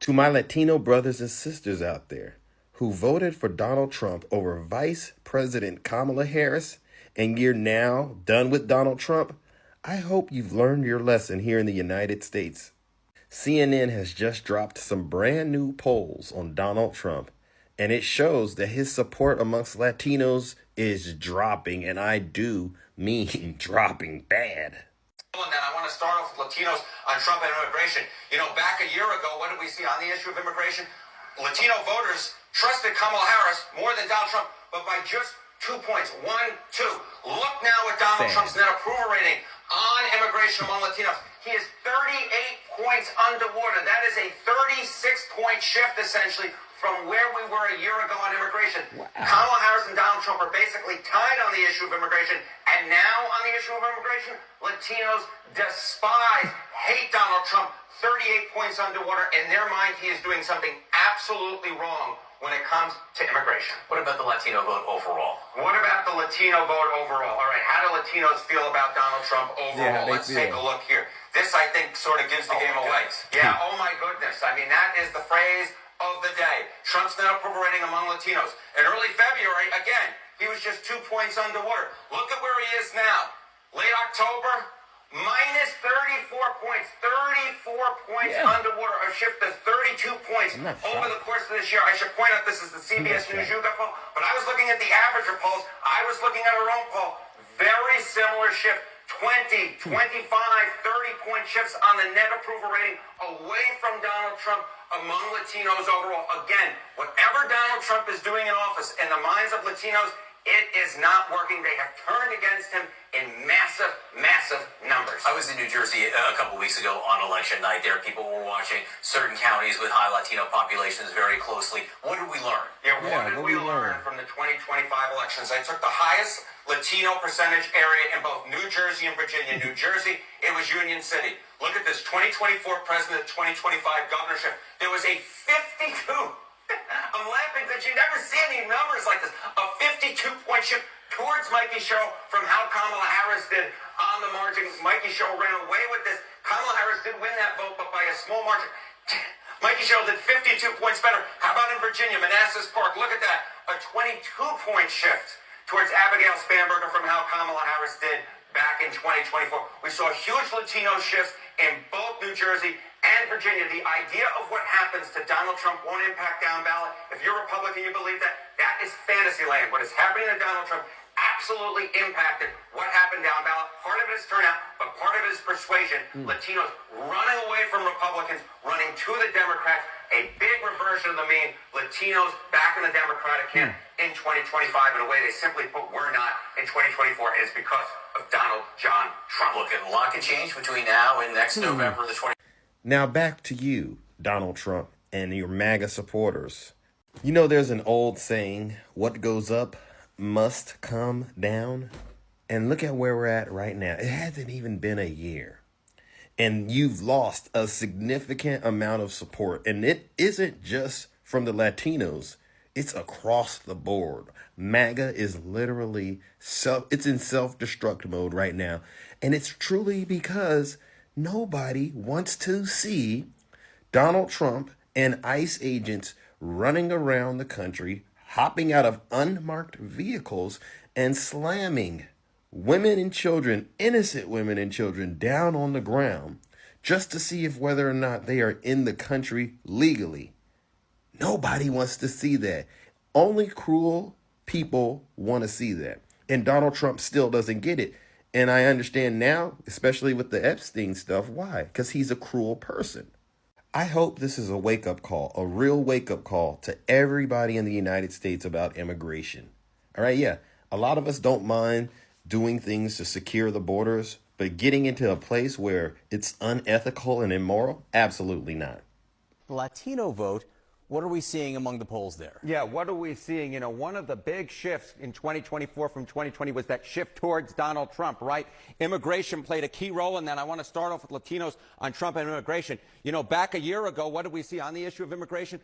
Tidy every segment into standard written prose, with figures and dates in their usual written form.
To my Latino brothers and sisters out there who voted for Donald Trump over Vice President Kamala Harris and you're now done with Donald Trump, I hope you've learned your lesson here in the United States. CNN has just dropped some brand new polls on Donald Trump, and it shows that his support amongst Latinos is dropping, and I do mean dropping bad. And then I want to start off with Latinos on Trump and immigration. You know, back a year ago, what did we see on the issue of immigration? Latino voters trusted Kamala Harris more than Donald Trump, but by just 2 points. 1, 2. Look now at Donald Trump's net approval rating on immigration among Latinos. He is 38 points underwater. That is a 36-point shift, essentially, from where we were a year ago on immigration. Wow. Kamala Harris and Donald Trump are basically tied on the issue of immigration. And now on the issue of immigration, Latinos despise, hate Donald Trump. 38 points underwater. In their mind, he is doing something absolutely wrong when it comes to immigration. What about the Latino vote overall? What about the Latino vote overall? All right, how do Latinos feel about Donald Trump overall? Let's take a look here. This, I think, sort of gives the game away. Yeah, oh my goodness. I mean, that is the phrase of the day. Trump's net approval rating among Latinos. In early February, again, he was just 2 points underwater. Look at where he is now. Late October, minus 34 points. 34 points underwater. A shift to 32 points over the course of this year. I should point out this is the CBS News YouGov poll, but I was looking at the average of polls. I was looking at our own poll. Very similar shift. 20, 25, 30-point shifts on the net approval rating away from Donald Trump among Latinos overall. Again, whatever Donald Trump is doing in office, in the minds of Latinos, it is not working. They have turned against him in massive, massive numbers. I was in New Jersey a couple weeks ago on election night. There, people were watching certain counties with high Latino populations very closely. What did we learn? What did we learn from the 2025 elections? I took the highest Latino percentage area in both New Jersey and Virginia. New Jersey, it was Union City. Look at this, 2024 president, 2025 governorship. There was a 52. I'm laughing because you never see any numbers like this. A 52-point shift towards Mikey Sherrill from how Kamala Harris did on the margin. Mikey Sherrill ran away with this. Kamala Harris did win that vote, but by a small margin. Mikey Sherrill did 52 points better. How about in Virginia, Manassas Park? Look at that. A 22-point shift towards Abigail Spanberger from how Kamala Harris did back in 2024. We saw huge Latino shifts in both New Jersey and Virginia. The idea of what happens to Donald Trump won't impact down ballot. If you're Republican, you believe that, that is fantasy land. What is happening to Donald Trump absolutely impacted what happened down ballot. Part of it is turnout, but part of it is persuasion. Latinos running away from Republicans, running to the Democrats. A big reversion of the mean. Latinos back in the Democratic camp in 2025 in a way they simply put we're not in 2024. And it's because of Donald John Trump. Look, a lot can change between now and next November the 20th. Now back to you, Donald Trump, and your MAGA supporters. You know there's an old saying, what goes up must come down. And look at where we're at right now. It hasn't even been a year. And you've lost a significant amount of support. And it isn't just from the Latinos. It's across the board. MAGA is literally it's in self-destruct mode right now. And it's truly because nobody wants to see Donald Trump and ICE agents running around the country, hopping out of unmarked vehicles and slamming women and children, innocent women and children, down on the ground just to see if whether or not they are in the country legally. Nobody wants to see that. Only cruel people want to see that. And Donald Trump still doesn't get it. And I understand now, especially with the Epstein stuff, why? Because he's a cruel person. I hope this is a wake-up call, a real wake-up call to everybody in the United States about immigration. All right, yeah, a lot of us don't mind doing things to secure the borders, but getting into a place where it's unethical and immoral, absolutely not. The Latino vote, what are we seeing among the polls there? Yeah, what are we seeing? You know, one of the big shifts in 2024 from 2020 was that shift towards Donald Trump, right? Immigration played a key role in that. I want to start off with Latinos on Trump and immigration. You know, back a year ago, what did we see on the issue of immigration?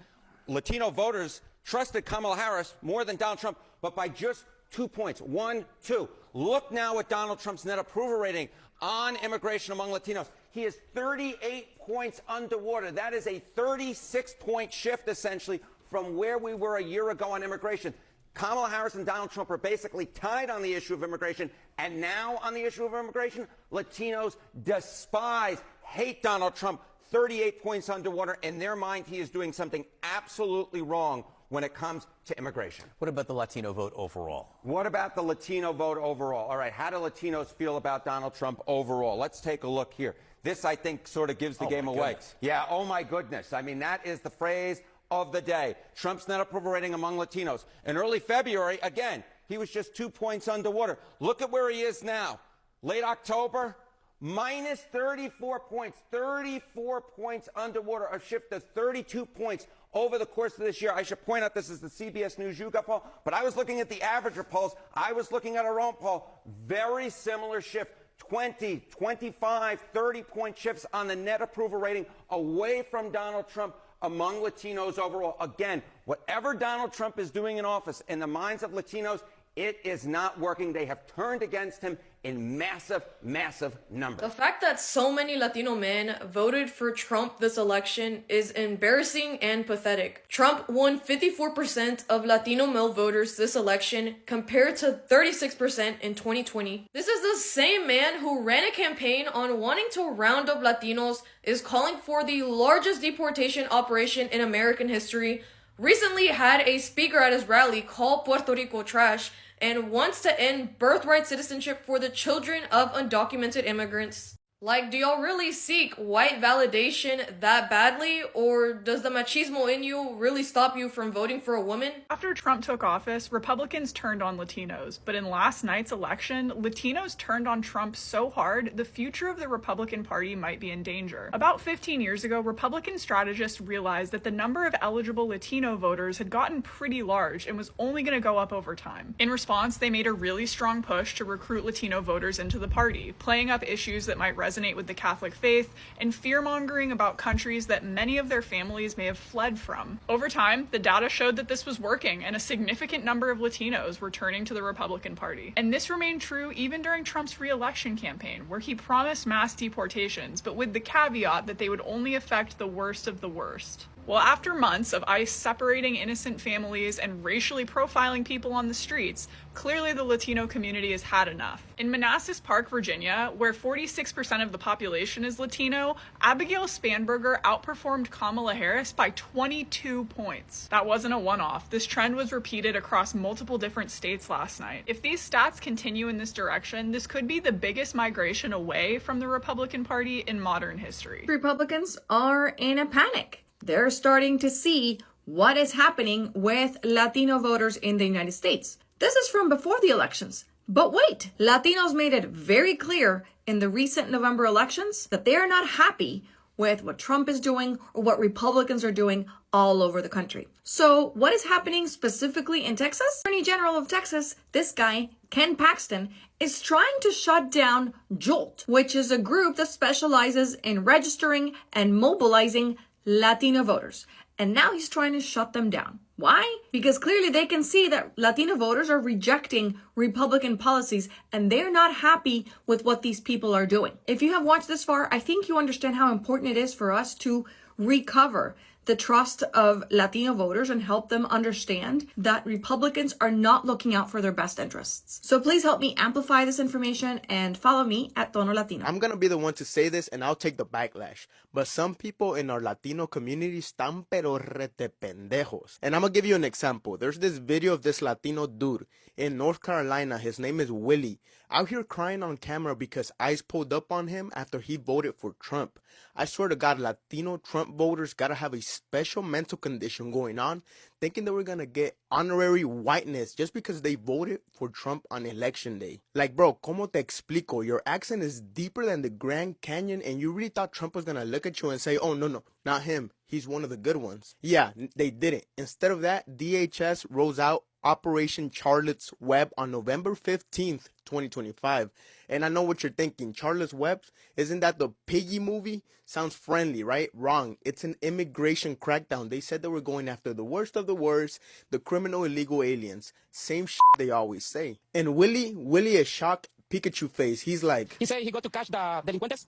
Latino voters trusted Kamala Harris more than Donald Trump, but by just 2 points. 1, 2. Look now at Donald Trump's net approval rating on immigration among Latinos. He is 38 points underwater. That is a 36-point shift, essentially, from where we were a year ago on immigration. Kamala Harris and Donald Trump are basically tied on the issue of immigration, and now on the issue of immigration, Latinos despise, hate Donald Trump. 38 points underwater. In their mind, he is doing something absolutely wrong when it comes to immigration. What about the Latino vote overall? What about the Latino vote overall? All right, how do Latinos feel about Donald Trump overall? Let's take a look here. This, I think, sort of gives the game away. Goodness. Yeah, oh my goodness. I mean, that is the phrase of the day. Trump's net approval rating among Latinos. In early February, again, he was just 2 points underwater. Look at where he is now. Late October, minus 34 points. 34 points underwater, a shift of 32 points over the course of this year. I should point out this is the CBS News YouGov poll, but I was looking at the averager polls. I was looking at our own poll. Very similar shift. 20, 25, 30-point shifts on the net approval rating away from Donald Trump among Latinos overall. Again, whatever Donald Trump is doing in office, in the minds of Latinos, it is not working. They have turned against him in massive, massive numbers. The fact that so many Latino men voted for Trump this election is embarrassing and pathetic. Trump won 54% of Latino male voters this election compared to 36% in 2020. This is the same man who ran a campaign on wanting to round up Latinos, is calling for the largest deportation operation in American history, recently had a speaker at his rally call Puerto Rico trash, and wants to end birthright citizenship for the children of undocumented immigrants. Like, do y'all really seek white validation that badly, or does the machismo in you really stop you from voting for a woman? After Trump took office, Republicans turned on Latinos, but in last night's election, Latinos turned on Trump so hard, the future of the Republican Party might be in danger. About 15 years ago, Republican strategists realized that the number of eligible Latino voters had gotten pretty large and was only going to go up over time. In response, they made a really strong push to recruit Latino voters into the party, playing up issues that might resonate with the Catholic faith and fear-mongering about countries that many of their families may have fled from. Over time, the data showed that this was working, and a significant number of Latinos were turning to the Republican Party. And this remained true even during Trump's re-election campaign, where he promised mass deportations, but with the caveat that they would only affect the worst of the worst. Well, after months of ICE separating innocent families and racially profiling people on the streets, clearly the Latino community has had enough. In Manassas Park, Virginia, where 46% of the population is Latino, Abigail Spanberger outperformed Kamala Harris by 22 points. That wasn't a one-off. This trend was repeated across multiple different states last night. If these stats continue in this direction, this could be the biggest migration away from the Republican Party in modern history. Republicans are in a panic. They're starting to see what is happening with Latino voters in the United States. This is from before the elections. But wait, Latinos made it very clear in the recent November elections that they are not happy with what Trump is doing or what Republicans are doing all over the country. So what is happening specifically in Texas? Attorney General of Texas, this guy, Ken Paxton, is trying to shut down JOLT, which is a group that specializes in registering and mobilizing Latino voters. And now he's trying to shut them down. Why? Because clearly they can see that Latino voters are rejecting Republican policies and they're not happy with what these people are doing. If you have watched this far, I think you understand how important it is for us to recover the trust of Latino voters and help them understand that Republicans are not looking out for their best interests. So please help me amplify this information and follow me at Tono Latino. I'm going to be the one to say this and I'll take the backlash. But some people in our Latino community están pero rete pendejos. And I'm going to give you an example. There's this video of this Latino dude in North Carolina. His name is Willie. Out here crying on camera because ICE pulled up on him after he voted for Trump. I swear to God, Latino Trump voters gotta have a special mental condition going on, thinking that we're gonna get honorary whiteness just because they voted for Trump on election day. Like, bro, como te explico? Your accent is deeper than the Grand Canyon, and you really thought Trump was gonna look at you and say, oh, no, not him. He's one of the good ones. Yeah, they didn't. Instead of that, DHS rolls out Operation Charlotte's Web on November 15th, 2025. And I know what you're thinking. Charlotte's Web, isn't that the Piggy movie? Sounds friendly, right? Wrong. It's an immigration crackdown. They said they were going after the worst of the worst, the criminal illegal aliens. Same shit they always say. And Willie is shocked Pikachu face. He's like, He said he got to catch the delinquentes,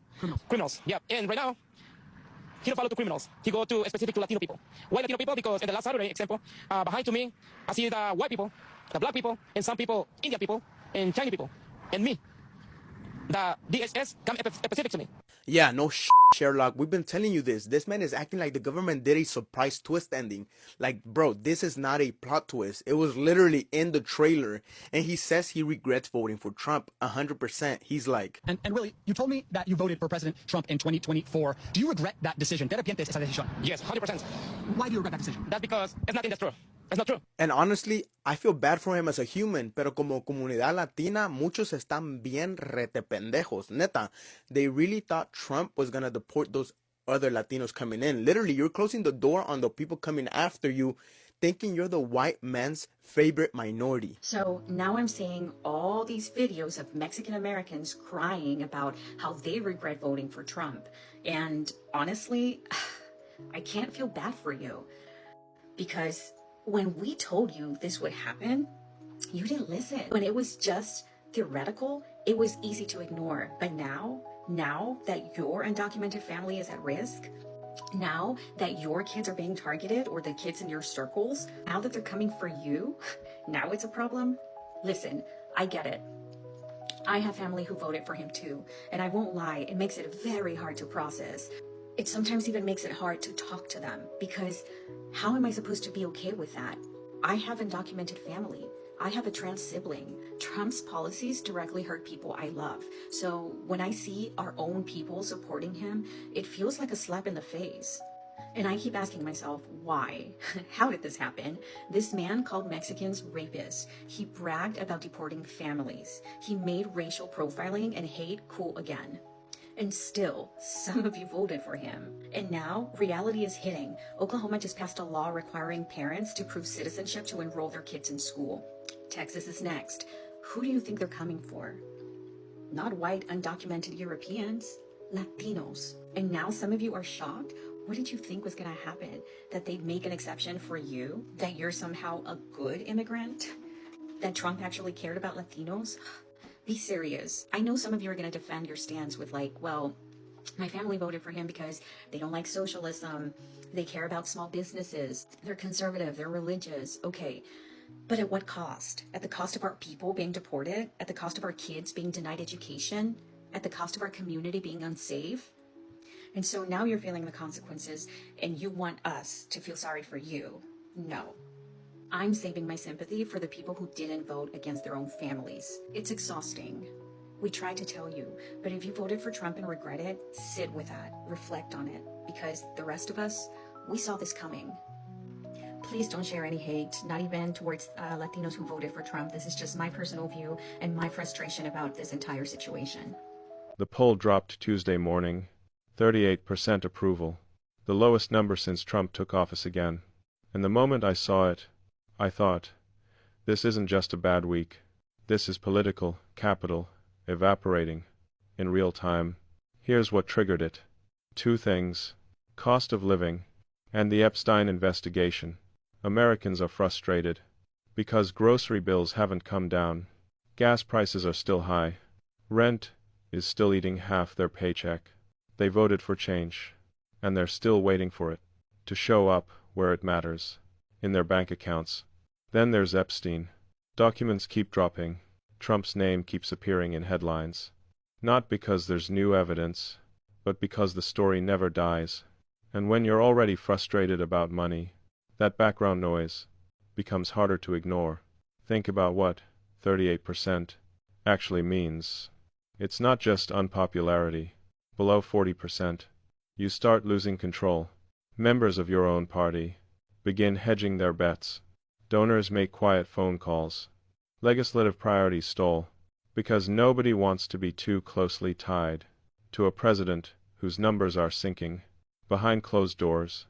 criminals. Yeah, and right now he don't follow the criminals. He go to specific to Latino people. Why Latino people? Because in the last Saturday, example, behind to me, I see the white people, the black people, and some people, Indian people, and Chinese people, and me. The DSS come specific to me. yeah, no Sherlock. We've been telling you this. This man is acting like the government did a surprise twist ending. Like, bro, this is not a plot twist. It was literally in the trailer. And he says he regrets voting for Trump 100%. He's like, And Willie, you told me that you voted for President Trump in 2024. Do you regret that decision? ¿Te arrepientes esa decisión? Yes, 100%. Why do you regret that decision? That's because it's nothing that's true. It's not true. and honestly, I feel bad for him as a human, pero como comunidad latina, muchos están bien rete pendejos. Neta, they really thought Trump was gonna deport those other Latinos coming in. Literally, you're closing the door on the people coming after you, thinking you're the white man's favorite minority. So now I'm seeing all these videos of Mexican Americans crying about how they regret voting for Trump. And honestly, I can't feel bad for you, because when we told you this would happen, you didn't listen. When it was just theoretical, it was easy to ignore. But now that your undocumented family is at risk, now that your kids are being targeted, or the kids in your circles, now that they're coming for you, now it's a problem. Listen, I get it. I have family who voted for him too, and I won't lie, it makes it very hard to process. It sometimes even makes it hard to talk to them, because how am I supposed to be okay with that? I have undocumented family. I have a trans sibling. Trump's policies directly hurt people I love. So when I see our own people supporting him, it feels like a slap in the face. And I keep asking myself, why? How did this happen? This man called Mexicans rapists. He bragged about deporting families. He made racial profiling and hate cool again. And still, some of you voted for him. And now, reality is hitting. Oklahoma just passed a law requiring parents to prove citizenship to enroll their kids in school. Texas is next. Who do you think they're coming for? Not white, undocumented Europeans, Latinos. And now some of you are shocked? What did you think was gonna happen? That they'd make an exception for you? That you're somehow a good immigrant? That Trump actually cared about Latinos? Be serious. I know some of you are going to defend your stance with like, well, my family voted for him because they don't like socialism. They care about small businesses. They're conservative. They're religious. Okay. But at what cost? At the cost of our people being deported? At the cost of our kids being denied education? At the cost of our community being unsafe? And so now you're feeling the consequences and you want us to feel sorry for you. No. I'm saving my sympathy for the people who didn't vote against their own families. It's exhausting. We tried to tell you, but if you voted for Trump and regret it, sit with that, reflect on it, because the rest of us, we saw this coming. Please don't share any hate, not even towards Latinos who voted for Trump. This is just my personal view and my frustration about this entire situation. The poll dropped Tuesday morning, 38% approval, the lowest number since Trump took office again. And the moment I saw it, I thought, this isn't just a bad week. This is political capital evaporating in real time. Here's what triggered it. Two things: cost of living and the Epstein investigation. Americans are frustrated because grocery bills haven't come down. Gas prices are still high. Rent is still eating half their paycheck. They voted for change, and they're still waiting for it to show up where it matters, in their bank accounts. Then there's Epstein. Documents keep dropping. Trump's name keeps appearing in headlines. Not because there's new evidence, but because the story never dies. And when you're already frustrated about money, that background noise becomes harder to ignore. Think about what 38% actually means. It's not just unpopularity. Below 40%, you start losing control. Members of your own party begin hedging their bets. Donors make quiet phone calls. Legislative priorities stall, because nobody wants to be too closely tied to a president whose numbers are sinking. Behind closed doors,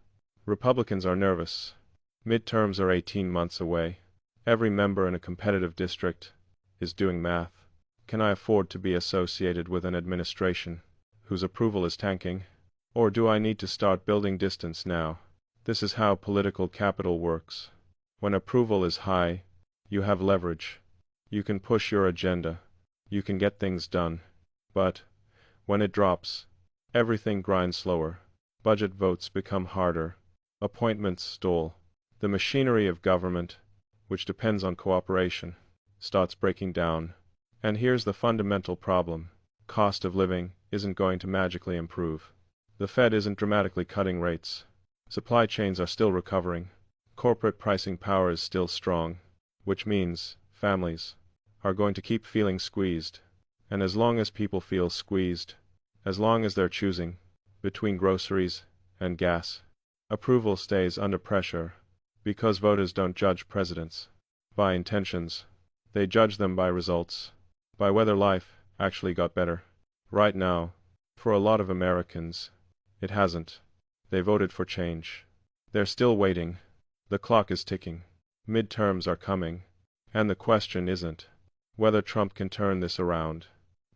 Republicans are nervous. Midterms are 18 months away. Every member in a competitive district is doing math. Can I afford to be associated with an administration whose approval is tanking? Or do I need to start building distance now? This is how political capital works. When approval is high, you have leverage. You can push your agenda. You can get things done. But when it drops, everything grinds slower. Budget votes become harder. Appointments stall. The machinery of government, which depends on cooperation, starts breaking down. And here's the fundamental problem. Cost of living isn't going to magically improve. The Fed isn't dramatically cutting rates. Supply chains are still recovering. Corporate pricing power is still strong, which means families are going to keep feeling squeezed. And as long as people feel squeezed, as long as they're choosing between groceries and gas, approval stays under pressure, because voters don't judge presidents by intentions. They judge them by results, by whether life actually got better. Right now, for a lot of Americans, it hasn't. They voted for change. They're still waiting. The clock is ticking. Midterms are coming. And the question isn't whether Trump can turn this around.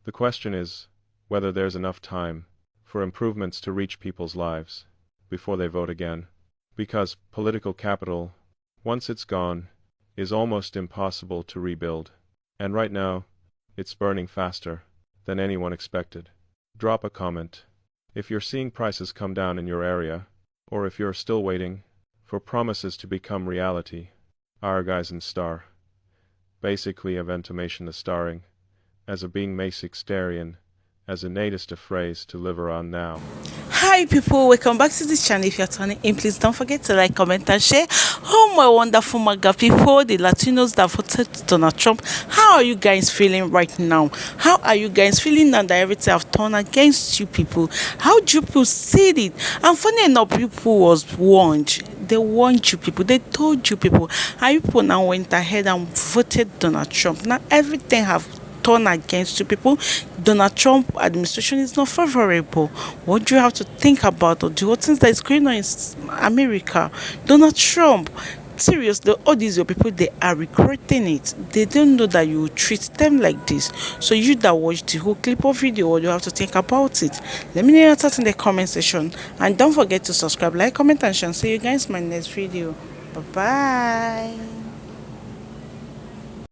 The question is whether there's enough time for improvements to reach people's lives before they vote again. Because political capital, once it's gone, is almost impossible to rebuild. And right now, it's burning faster than anyone expected. Drop a comment if you're seeing prices come down in your area, or if you're still waiting for promises to become reality. Our guys in Star. Basically a ventimation the starring, as a being Masixtarian, as a natist a phrase to live around now. Hi people, welcome back to this channel. If you're turning in, please don't forget to like, comment and share. Oh my wonderful MAGA people, the Latinos that voted Donald Trump, how are you guys feeling right now? How are you guys feeling now that everything have turned against you people? How do you people see it? And funny enough, people was warned. They warned you people, they told you people, and you people now went ahead and voted Donald Trump. Now everything have turn against you people. Donald Trump administration is not favorable. What do you have to think about, or do what things that is going on in America? Donald Trump, seriously, all these your people, they are regretting it. They don't know that you treat them like this. So you that watch the whole clip or video, what do you have to think about it? Let me know your thoughts in the comment section, and don't forget to subscribe, like, comment and share. See you guys in my next video. Bye bye.